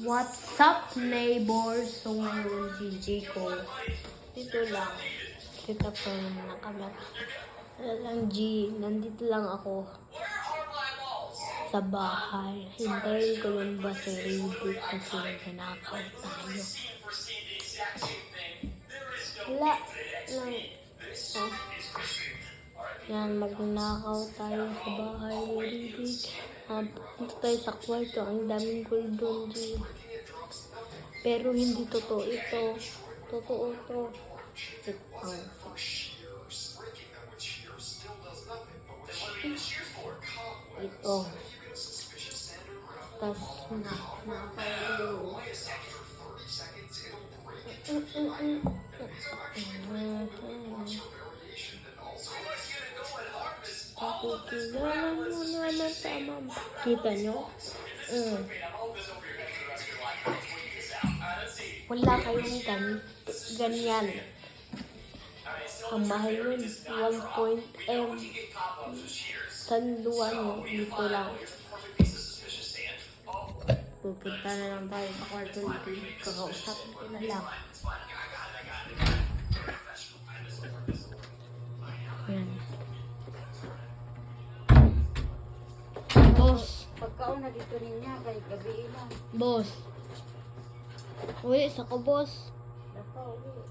What's up, neighbors? So ngayon, GG ko. Dito lang. Set up ko na camera. Lang G, nandito lang ako sa bahay. Hintayin ko yung bus sa Reddit kasi nanakaw tayo. Wala lang. Oh. Yan, magnakaw tayo sa bahay ni Reddit. Punta tayo sa kwarto. Ang daming gold doon, G. Pero hindi totoo ito. Totoo to. Ito. Tapos nakapalo. Pakikilala mo naman sa mama. Kita nyo? Wala kayong ganyan. Ang mahal yun, 1.M. Sanduan nyo, dito lang. Pupunta na lang tayo sa kwarto dito. Kakausapin ko na lang. Yan. Boss. Pagkauna dito niya, kay gabi lang. Boss. Uwi, sa ko, boss. Dato, uwi.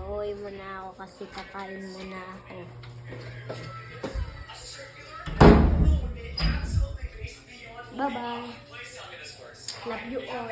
Uwi muna ako kasi kakain muna ako. Bye-bye. Love you all.